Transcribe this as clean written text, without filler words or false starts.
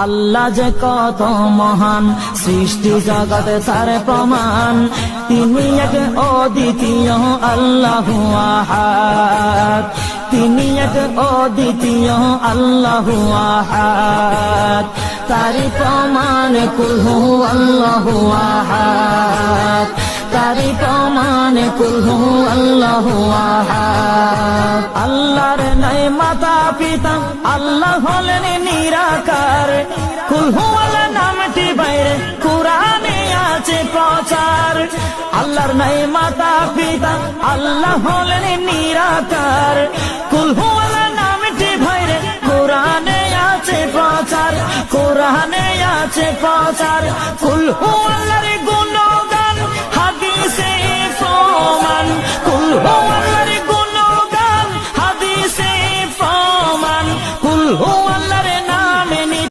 আল্লাহ যে কত মহান, সৃষ্টি জগতে তার প্রমাণ। তিনি এক অদ্বিতীয় আল্লাহু আহাদ, তিনি এক অদ্বিতীয় আল্লাহু আহাদ। তারি প্রমাণ কুল হু আল্লাহু আহাদ, তারি প্রমাণ কুল হু আল্লাহু আহাদ। আল্লাহর নাই মাতা পিতা, আল্লাহ হলেন নিরাকার। কুল হু আল্লাহ নামটি বাইরে কুরআনে আছে প্রচার। আল্লাহর নাই মাতা পিতা, আল্লাহ হলেন নিরাকার। কুল হু আল্লাহ নামটি বাইরে কুরআনে আছে প্রচার, কুরআনে আছে প্রচার। কুল হু আল্লাহ